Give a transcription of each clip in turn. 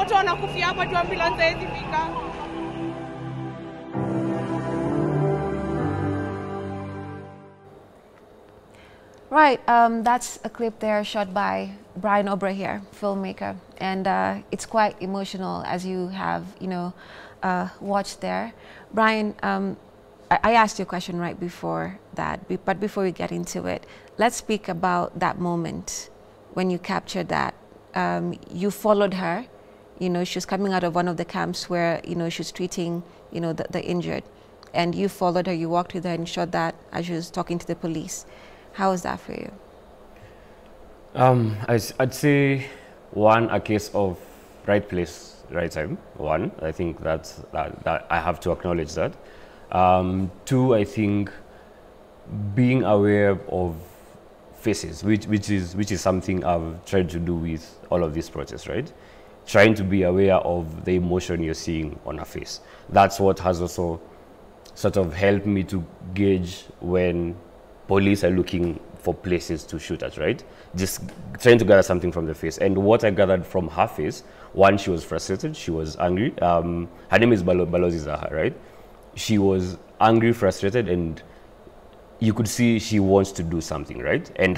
watu wanakufia hapa tu ambulance haifika. Right, that's a clip there shot by Brian Obra here, filmmaker, and it's quite emotional as you have, watched there. Brian, I asked you a question right before that, but before we get into it, let's speak about that moment when you captured that. You followed her, she was coming out of one of the camps where, she was treating, the injured, and you followed her, you walked with her and shot that as she was talking to the police. How was that for you? I'd say, one, a case of right place, right time. One, I think that I have to acknowledge that. Two, I think being aware of faces, which is something I've tried to do with all of these protests, right? Trying to be aware of the emotion you're seeing on her face. That's what has also sort of helped me to gauge when police are looking for places to shoot at, right? Just trying to gather something from the face. And what I gathered from her face, one, she was frustrated, she was angry. Her name is Balozi Zaha, right? She was angry, frustrated, and you could see she wants to do something, right? And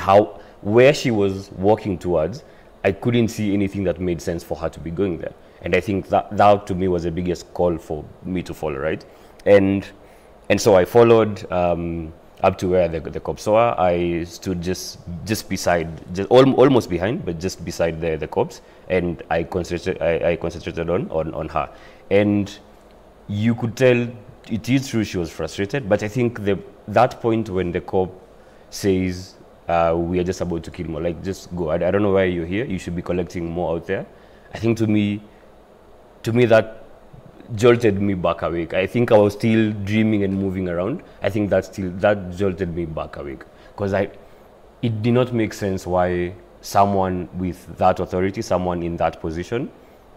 where she was walking towards, I couldn't see anything that made sense for her to be going there. And I think that to me was the biggest call for me to follow, right? And so I followed up to where the cops were. I stood just beside, almost behind, but just beside the cops, and I concentrated on her. And you could tell it is true she was frustrated, but I think that point when the cop says, we are just about to kill more, like, just go. I don't know why you're here. You should be collecting more out there. I think to me that jolted me back awake. I think I was still dreaming and moving around. I think that jolted me back awake, because it did not make sense why someone with that authority, someone in that position,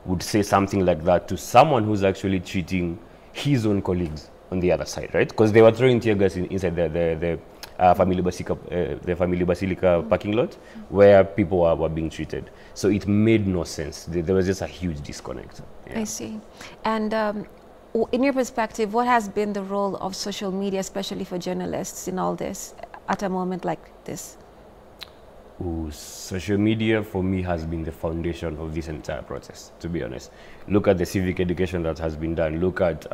would say something like that to someone who's actually treating his own colleagues on the other side, right? Because they were throwing tear gas inside the Family Basilica parking lot where people were being treated. So it made no sense. There was just a huge disconnect. Yeah. I see. And in your perspective, what has been the role of social media, especially for journalists, in all this at a moment like this? Social media for me has been the foundation of this entire process, to be honest. Look at the civic education that has been done. Look at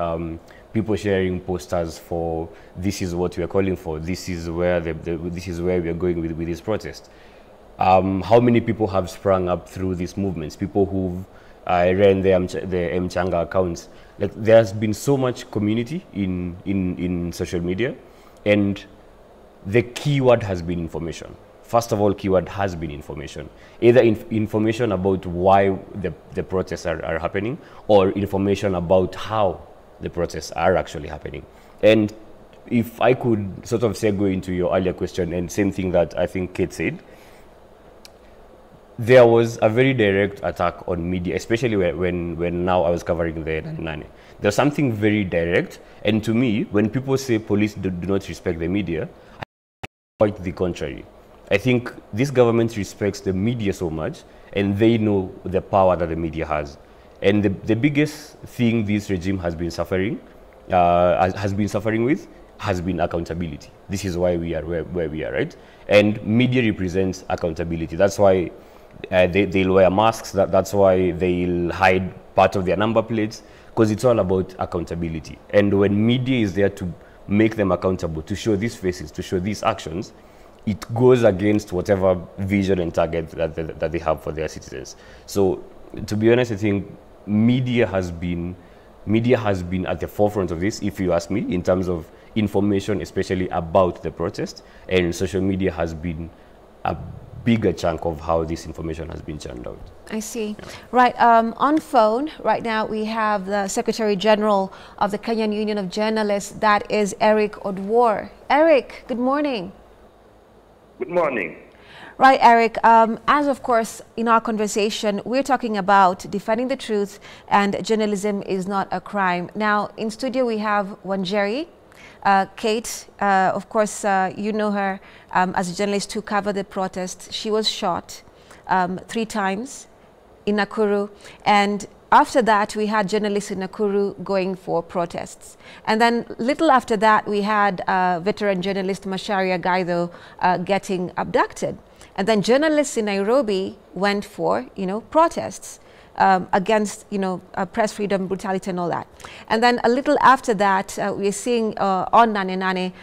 people sharing posters for this is what we are calling for, this is where this is where we are going with this protest. How many people have sprung up through these movements? People who've ran the Mchanga accounts. Like, there's been so much community in social media, and the keyword has been information. First of all, keyword has been information. Either information about why the protests are happening, or information about how the protests are actually happening. And if I could sort of segue into your earlier question, and same thing that I think Kate said, there was a very direct attack on media, especially when now I was covering the Nane. There's something very direct, and to me, when people say police do not respect the media, I quite the contrary. I think this government respects the media so much, and they know the power that the media has. And the biggest thing this regime has been suffering with has been accountability. This is why we are where we are, right? And media represents accountability. That's why they'll wear masks. That's why they'll hide part of their number plates, because it's all about accountability. And when media is there to make them accountable, to show these faces, to show these actions, it goes against whatever vision and target that they have for their citizens. So, to be honest, I think media has been at the forefront of this, if you ask me, in terms of information, especially about the protest, and social media has been a bigger chunk of how this information has been churned out. I see. Yeah. Right. On phone right now we have the Secretary General of the Kenyan Union of Journalists. That is Eric Odwor. Eric, good morning. Good morning. Right, Eric. As of course, in our conversation, we're talking about defending the truth, and journalism is not a crime. Now, in studio, we have Wanjeri. Kate, of course, you know her as a journalist who covered the protest. She was shot 3 times in Nakuru, and after that, we had journalists in Nakuru going for protests. And then little after that, we had veteran journalist Macharia Gaido getting abducted. And then journalists in Nairobi went for, protests against, press freedom, brutality and all that. And then a little after that, we're seeing on Nane Nane,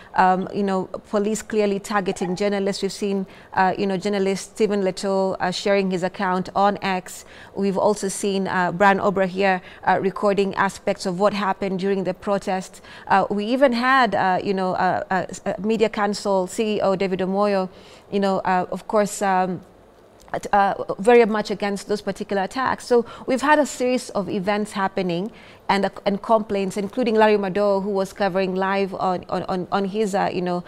police clearly targeting journalists. We've seen, journalist Stephen Leto sharing his account on X. We've also seen Brian Obra here recording aspects of what happened during the protest. We even had, Media Council CEO David Omoyo, of course, very much against those particular attacks. So we've had a series of events happening and complaints, including Larry Mado, who was covering live on his channel,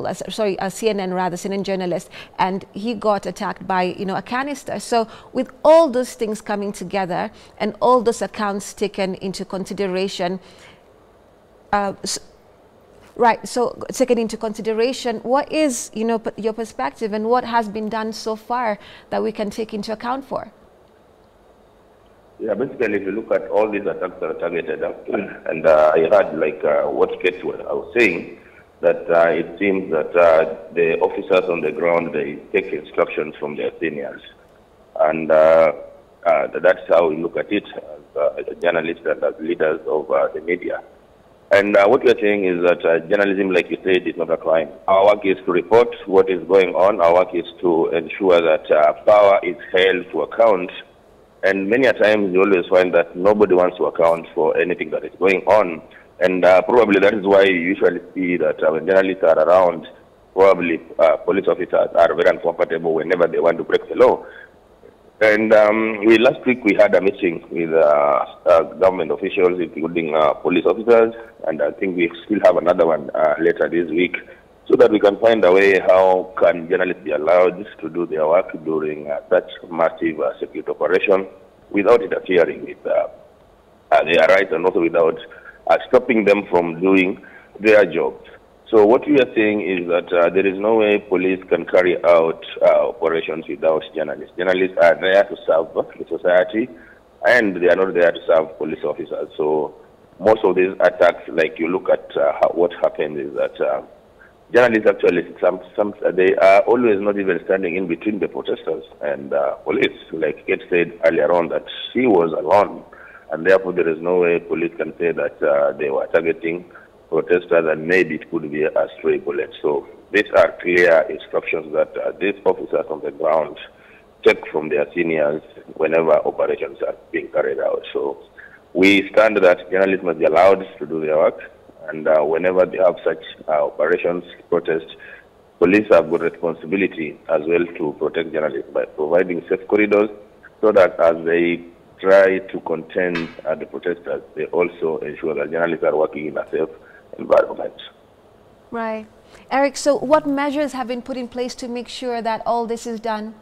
CNN rather, CNN journalist, and he got attacked by a canister. So with all those things coming together and all those accounts taken into consideration, right, so taken into consideration, what is, your perspective and what has been done so far that we can take into account for? Yeah, basically, if you look at all these attacks that are targeted, and I heard what Kate was saying, that it seems that the officers on the ground, they take instructions from their seniors. And that's how we look at it as journalists and as leaders of the media. And what we are saying is that journalism, like you said, is not a crime. Our work is to report what is going on. Our work is to ensure that power is held to account. And many a times you always find that nobody wants to account for anything that is going on. And probably that is why you usually see that when journalists are around, probably police officers are very uncomfortable whenever they want to break the law. And last week we had a meeting with government officials, including police officers, and I think we still have another one later this week, so that we can find a way how can journalists be allowed to do their work during such massive security operation without interfering with their rights and also without stopping them from doing their jobs. So what we are saying is that there is no way police can carry out operations without journalists. Journalists are there to serve the society, and they are not there to serve police officers. So most of these attacks, like you look at what happened, is that journalists actually, they are always not even standing in between the protesters and police. Like Kate said earlier on, that she was alone, and therefore there is no way police can say that they were targeting protesters and maybe it could be a stray bullet. So these are clear instructions that these officers on the ground take from their seniors whenever operations are being carried out. So we stand that journalists must be allowed to do their work, and whenever they have such operations, protests, police have got responsibility as well to protect journalists by providing safe corridors, so that as they try to contain the protesters, they also ensure that journalists are working in a safe environment. Right. Eric, so what measures have been put in place to make sure that all this is done?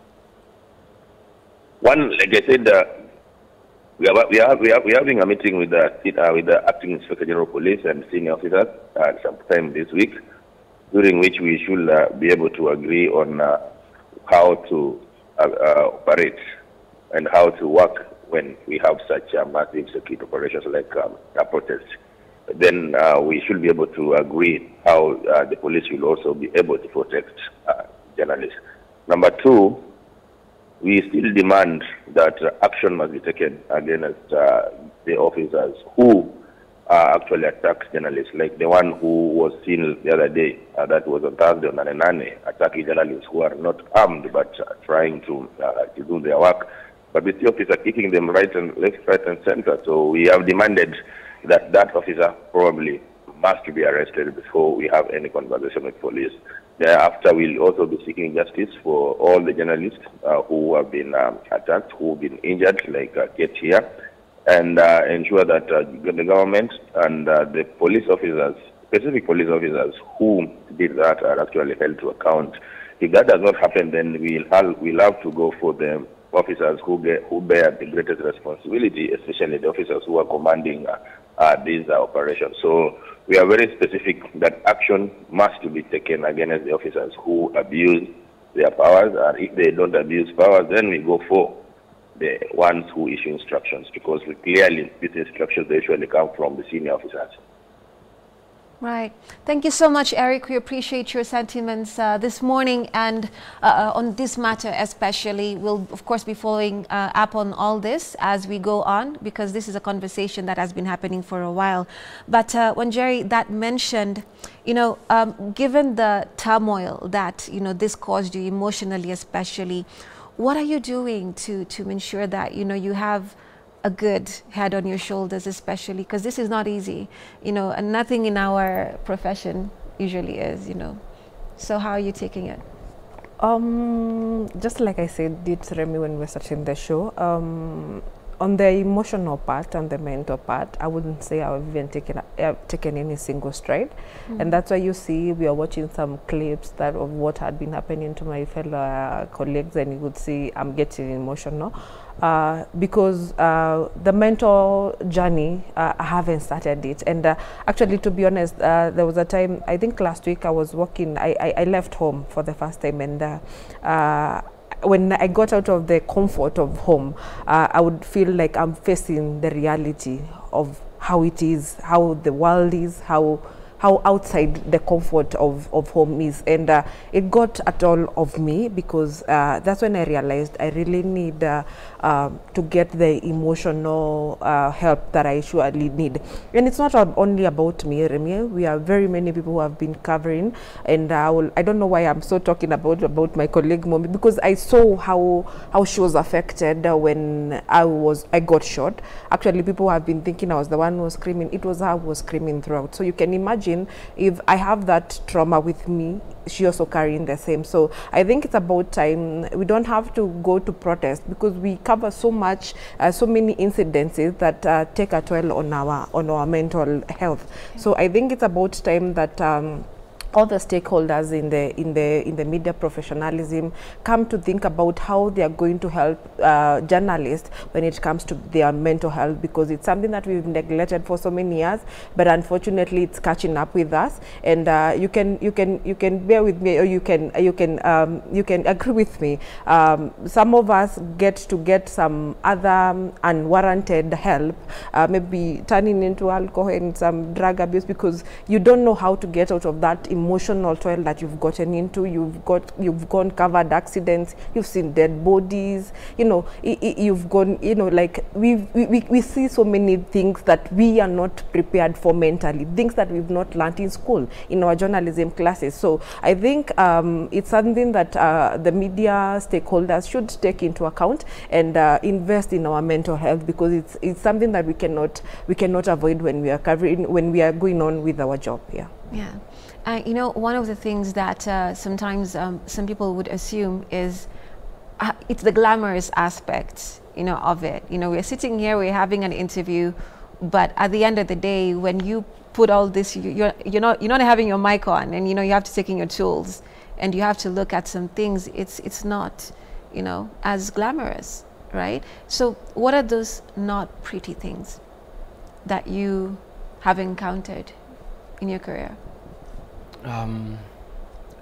One, like I said, we are having a meeting with the acting Inspector General of Police and senior officers sometime this week, during which we should be able to agree on how to operate and how to work when we have such massive security operations like a protest. Then we should be able to agree how the police will also be able to protect journalists. Number two, we still demand that action must be taken against the officers who actually attacked journalists, like the one who was seen the other day, that was on Thursday on Nane Nane, attacking journalists who are not armed but trying to do their work. But we see officers kicking them right and left, right and center. So we have demanded that that officer probably must be arrested before we have any conversation with police. Thereafter, we'll also be seeking justice for all the journalists who have been attacked, who have been injured, like Kate here, and ensure that the government and the police officers, specific police officers who did that, are actually held to account. If that does not happen, then we'll have to go for the officers who bear the greatest responsibility, especially the officers who are commanding these operations. So we are very specific that action must be taken against the officers who abuse their powers, and if they don't abuse powers, then we go for the ones who issue instructions, because clearly these instructions they usually come from the senior officers. Right. Thank you so much, Eric. We appreciate your sentiments this morning and on this matter especially. We'll, of course, be following up on all this as we go on, because this is a conversation that has been happening for a while. But when Jerry that mentioned, you know, given the turmoil that, you know, this caused you emotionally especially, what are you doing to ensure that, you know, you have a good head on your shoulders, especially because this is not easy, you know, and nothing in our profession usually is, you know. So how are you taking it? Just like I said, it's Remy when we were starting the show. On the emotional part and the mental part, I wouldn't say I've even taken any single stride. And that's why you see we are watching some clips that of what had been happening to my fellow colleagues, and you would see I'm getting emotional because the mental journey, I haven't started it. And actually, to be honest, there was a time, I think last week I was working, I left home for the first time, and when I got out of the comfort of home, I would feel like I'm facing the reality of how it is, how the world is, how outside the comfort of home is. And it got a toll of me, because that's when I realized I really need to get the emotional help that I surely need. And it's not only about me, Remy. We are very many people who have been covering, and I don't know why I'm so talking about my colleague Mommy, because I saw how she was affected when I got shot. Actually, people have been thinking I was the one who was screaming. It was her who was screaming throughout. So you can imagine, if I have that trauma with me, she also carrying the same. So I think it's about time. We don't have to go to protest, because we cover so much, so many incidences that take a toll on our mental health. So I think it's about time that all the stakeholders in the media professionalism come to think about how they are going to help journalists when it comes to their mental health, because it's something that we've neglected for so many years, but unfortunately it's catching up with us. And you can bear with me, or you can agree with me. Some of us get some other unwarranted help, maybe turning into alcohol and some drug abuse, because you don't know how to get out of that emotional toil that you've gotten into. You've gone covered accidents, you've seen dead bodies, you know, you've gone, you know, like we see so many things that we are not prepared for mentally, things that we've not learned in school, in our journalism classes. So I think it's something that the media stakeholders should take into account and invest in our mental health, because it's something that we cannot avoid when we are going on with our job. Yeah. You know, one of the things that sometimes some people would assume is it's the glamorous aspect, you know, of it. You know, we're sitting here, we're having an interview, but at the end of the day, when you put all this, you're not having your mic on, and you know you have to take in your tools, and you have to look at some things. It's not, you know, as glamorous, right? So what are those not pretty things that you have encountered in your career?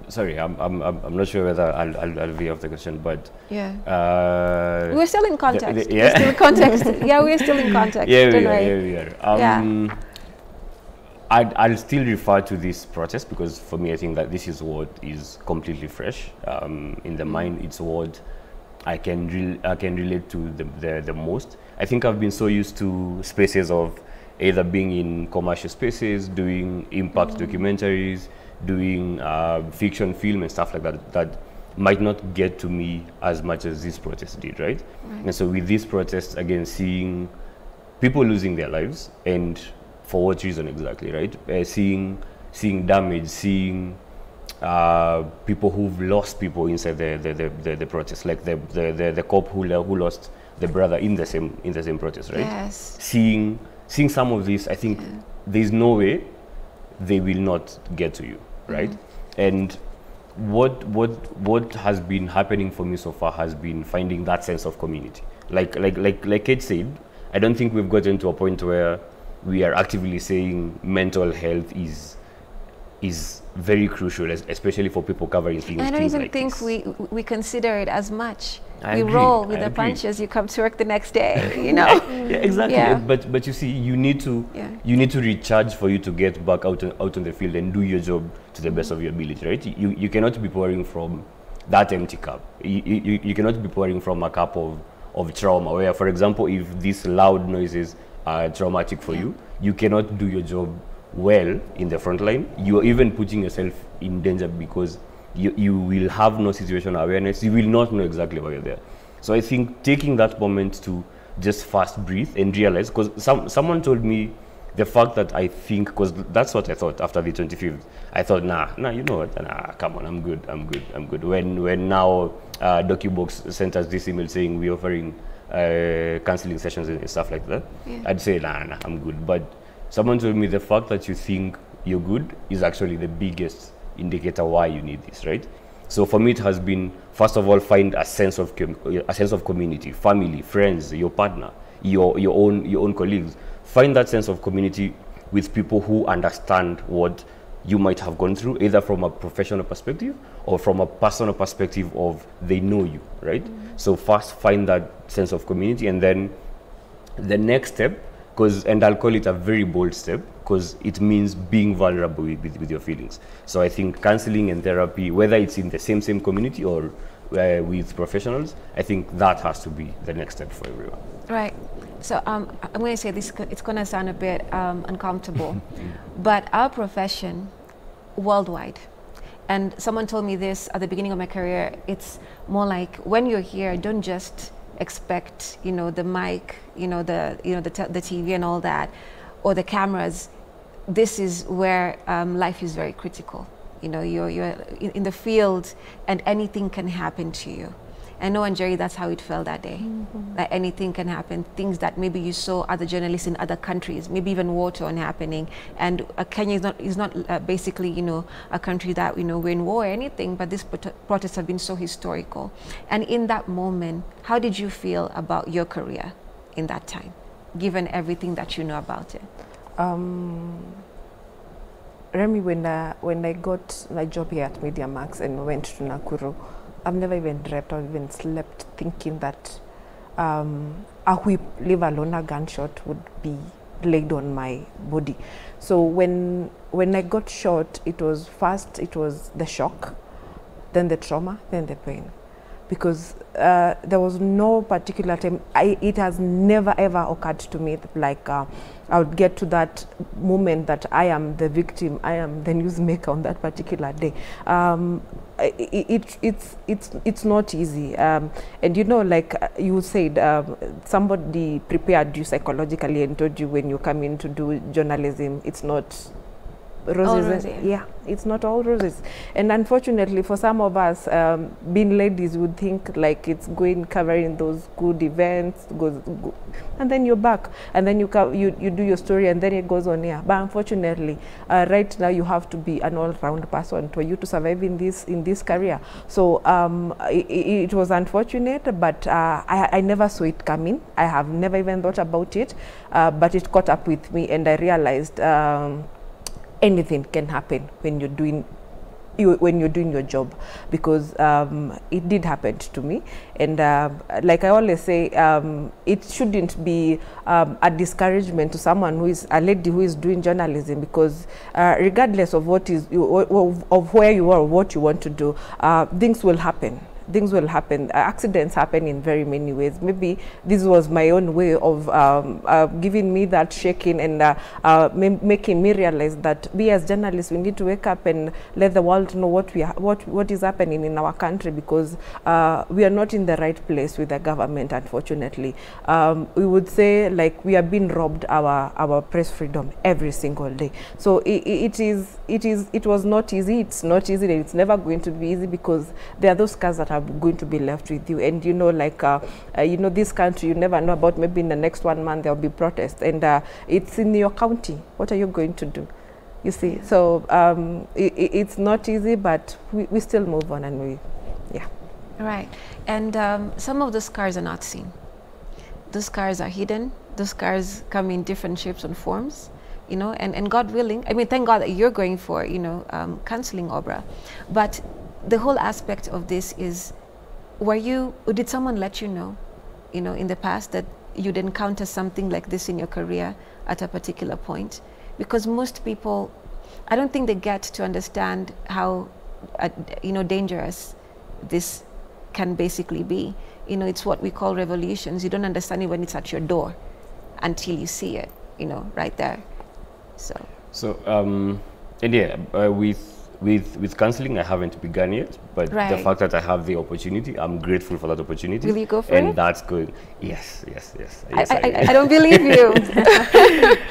Sorry, I'm not sure whether I'll be off the question, but yeah, we're still in context. Yeah, we're still in context. Yeah, we're still in context. Yeah, we are. I'll still refer to this protest, because for me, I think that this is what is completely fresh in the mind. It's what I can relate to the most. I think I've been so used to spaces of either being in commercial spaces, doing impact documentaries, doing fiction film and stuff like that, that might not get to me as much as this protest did, right? And so with this protest, again, seeing people losing their lives, and for what reason exactly, right? Seeing damage, seeing people who've lost people inside the protest, like the cop who lost the brother in the same protest, right? Yes. Seeing some of this, I think there's no way they will not get to you, right? And what has been happening for me so far has been finding that sense of community. Like Kate said, I don't think we've gotten to a point where we are actively saying mental health is is very crucial, especially for people covering things. I don't even like think this. we consider it as much. I We agree, roll with I the agree. punches. You come to work the next day, you know. Yeah, exactly. Yeah. But you see, you need to recharge for you to get back out on the field and do your job to the best of your ability, right? You cannot be pouring from that empty cup. You cannot be pouring from a cup of trauma, where, for example, if these loud noises are traumatic for you, you cannot do your job well in the front line. You are even putting yourself in danger because you will have no situational awareness. You will not know exactly why you're there. So I think taking that moment to just fast breathe and realize, because someone told me the fact that I think, because that's what I thought after the 25th. I thought, nah, you know what, nah, come on, I'm good. When now DocuBox sent us this email saying we're offering counseling sessions and stuff like that, I'd say, nah, I'm good. But someone told me the fact that you think you're good is actually the biggest indicator why you need this, right? So for me, it has been, first of all, find a sense of community, family, friends, your partner, your own colleagues. Find that sense of community with people who understand what you might have gone through, either from a professional perspective or from a personal perspective of they know you, right? So first find that sense of community, and then the next step, and I'll call it a very bold step, because it means being vulnerable with your feelings. So I think counseling and therapy, whether it's in the same community or with professionals, I think that has to be the next step for everyone. Right. So I'm going to say this, it's going to sound a bit uncomfortable, but our profession worldwide, and someone told me this at the beginning of my career, it's more like when you're here, don't just expect, you know, the mic, the TV and all that, or the cameras. This is where life is very critical. You know, you're in the field, and anything can happen to you. I know, and Jerry, that's how it felt that day. Like anything can happen. Things that maybe you saw other journalists in other countries, maybe even war-torn happening. And Kenya is not basically, you know, a country that, you know, we're in war or anything, but these protests have been so historical. And in that moment, how did you feel about your career in that time, given everything that you know about it? Remy, when I got my job here at Media Max and went to Nakuru, I've never even dreamt or even slept thinking that a whip, leave alone a gunshot, would be laid on my body. So when I got shot, it was the shock, then the trauma, then the pain. Because there was no particular time, it has never ever occurred to me that, like, I would get to that moment that I am the victim, I am the newsmaker on that particular day. It's not easy, and you know, like you said, somebody prepared you psychologically and told you when you come in to do journalism, it's not roses. Yeah, it's not all roses. And unfortunately for some of us, being ladies, would think like it's going covering those good events, and then you're back, and then you do your story, and then it goes on here. But unfortunately, right now you have to be an all-round person for you to survive in this career. So it was unfortunate, but I never saw it coming. I have never even thought about it, but it caught up with me, and I realized anything can happen when you're doing your job, because it did happen to me. And like I always say, it shouldn't be a discouragement to someone who is a lady who is doing journalism, because regardless of of where you are or what you want to do, things will happen. Things will happen. Accidents happen in very many ways. Maybe this was my own way of giving me that shaking and making me realize that we as journalists, we need to wake up and let the world know what is happening in our country, because we are not in the right place with the government, unfortunately. We would say, like, we are being robbed our press freedom every single day. So it was not easy. It's not easy, and it's never going to be easy, because there are those scars that are going to be left with you. And you know, like you know, this country, you never know about, maybe in the next 1 month there will be protests, and it's in your county. What are you going to do? You see, so it's not easy, but we still move on, and yeah. Right. And some of the scars are not seen. The scars are hidden. The scars come in different shapes and forms. you know, and God willing, I mean, thank God that you're going for, you know, counseling, Obra. But the whole aspect of this is, did someone let you know, in the past that you'd encounter something like this in your career at a particular point? Because most people, I don't think they get to understand how, dangerous this can basically be. It's what we call revolutions. You don't understand it when it's at your door until you see it, right there. So and yeah, with counseling, I haven't begun yet, but the fact that I have the opportunity, I'm grateful for that opportunity. Will you go for it? And that's good. Yes. I don't believe you.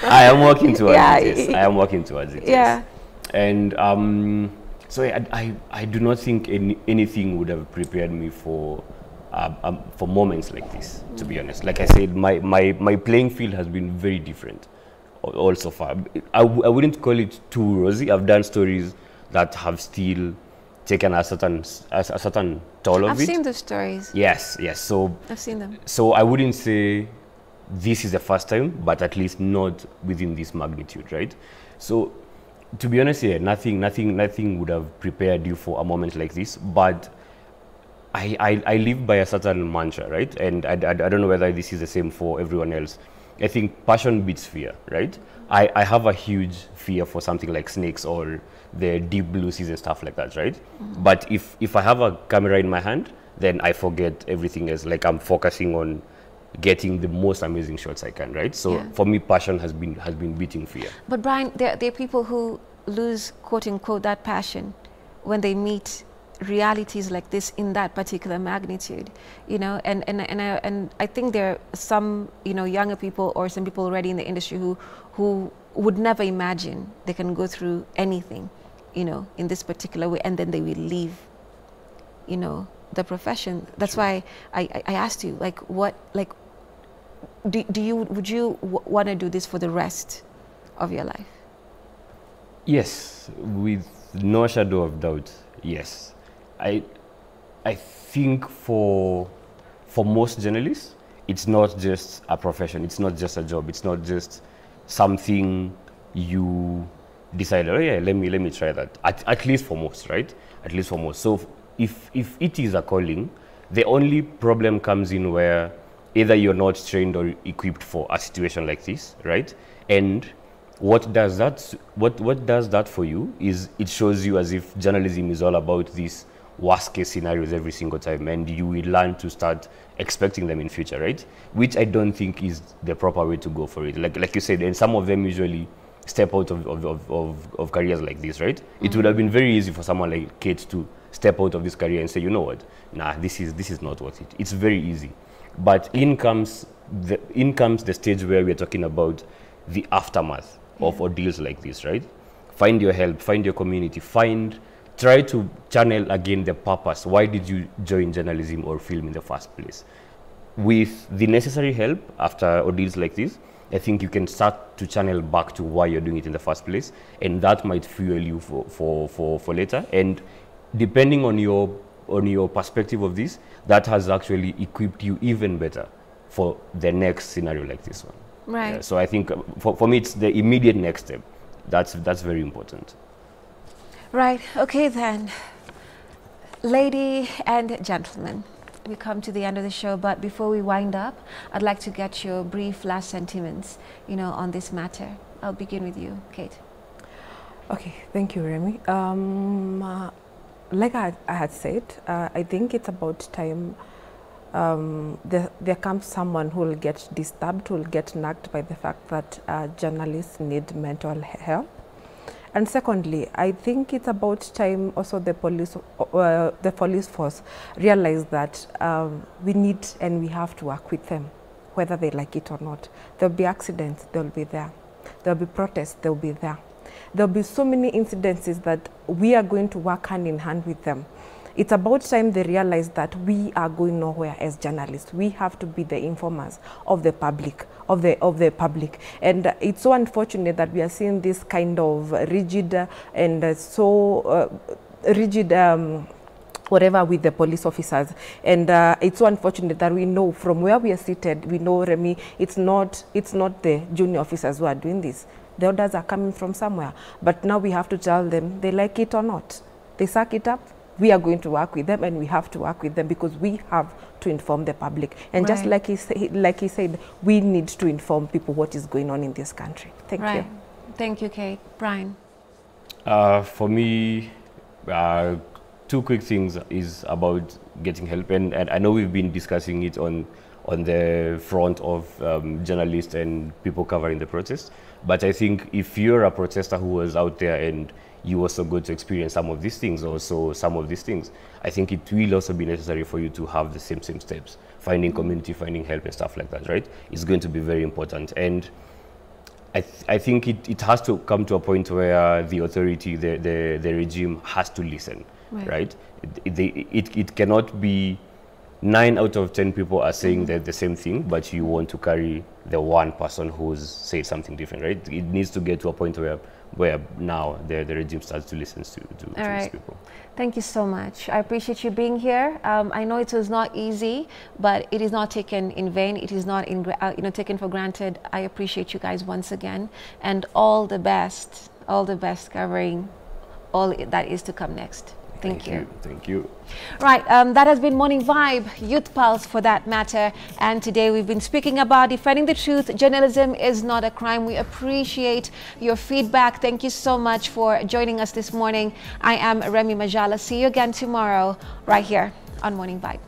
I am working towards it. Yes. I am working towards it. Yeah. Yes. And so I do not think anything would have prepared me for moments like this, to be honest. Like I said, my playing field has been very different all so far. I wouldn't call it too rosy. I've done stories that have still taken a certain toll of it. I've seen those stories. Yes. So I've seen them. So I wouldn't say this is the first time, but at least not within this magnitude, right? So to be honest, yeah, nothing would have prepared you for a moment like this. But I live by a certain mantra, right? And I don't know whether this is the same for everyone else. I think passion beats fear, right? I have a huge fear for something like snakes or the deep blue seas and stuff like that, right? But if I have a camera in my hand, then I forget everything else. Like I'm focusing on getting the most amazing shots I can, right? So for me, passion has been beating fear. But Brian, there are people who lose, quote unquote, that passion when they meet realities like this in that particular magnitude, and I think there are some younger people or some people already in the industry who would never imagine they can go through anything in this particular way, and then they will leave the profession. That's why I asked you, would you want to do this for the rest of your life? Yes, with no shadow of doubt, yes. I think for most journalists, it's not just a profession, it's not just a job, it's not just something you decide, oh yeah, let me try that. At least for most, right? At least for most. So if it is a calling, the only problem comes in where either you're not trained or equipped for a situation like this, right? And what does that for you is it shows you as if journalism is all about these worst case scenarios every single time, and you will learn to start expecting them in future, right? Which I don't think is the proper way to go for it. Like you said, and some of them usually step out of careers like this, right? It would have been very easy for someone like Kate to step out of this career and say, you know what, nah, this is not worth it. It's very easy. But in comes the stage where we're talking about the aftermath of ordeals like this, right? Find your help, find your community, try to channel again the purpose. Why did you join journalism or film in the first place? With the necessary help after ordeals like this, I think you can start to channel back to why you're doing it in the first place, and that might fuel you for later. And depending on your perspective of this, that has actually equipped you even better for the next scenario like this one. Right. Yeah, so I think for me, it's the immediate next step. That's very important. Right. Okay then, lady and gentlemen, we come to the end of the show, but before we wind up, I'd like to get your brief last sentiments, on this matter. I'll begin with you, Kate. Okay, thank you, Remy. Like I had said, I think it's about time there comes someone who will get disturbed, who will get nagged by the fact that journalists need mental help. And secondly, I think it's about time also the police force realize that we need and we have to work with them, whether they like it or not. There'll be accidents, they'll be there. There'll be protests, they'll be there. There'll be so many incidences that we are going to work hand in hand with them. It's about time they realize that we are going nowhere as journalists. We have to be the informers of the public, and it's so unfortunate that we are seeing this kind of rigid whatever with the police officers, and it's so unfortunate that we know from where we are seated, we know, Remy, it's not the junior officers who are doing this. The orders are coming from somewhere. But now we have to tell them they like it or not. They suck it up. We are going to work with them, and we have to work with them because we have to inform the public. And just like he said, we need to inform people what is going on in this country. Thank you. Thank you, Kate. Brian? For me, two quick things is about getting help. And I know we've been discussing it on the front of journalists and people covering the protest. But I think if you're a protester who was out there and you also go to experience some of these things, also some of these things, I think it will also be necessary for you to have the same steps, finding community, finding help and stuff like that, right? It's going to be very important. And I think it has to come to a point where the authority, the regime has to listen, right? It cannot be 9 out of 10 people are saying the same thing, but you want to carry the one person who's said something different, right? It needs to get to a point where now the regime starts to listen to these people. Thank you so much. I appreciate you being here. I know it was not easy, but it is not taken in vain. It is not taken for granted. I appreciate you guys once again, and all the best covering all that is to come next. Thank you. Thank you. Right, that has been Morning Vibe, Youth Pulse for that matter. And today we've been speaking about defending the truth. Journalism is not a crime. We appreciate your feedback. Thank you so much for joining us this morning. I am Remmy Majala. See you again tomorrow right here on Morning Vibe.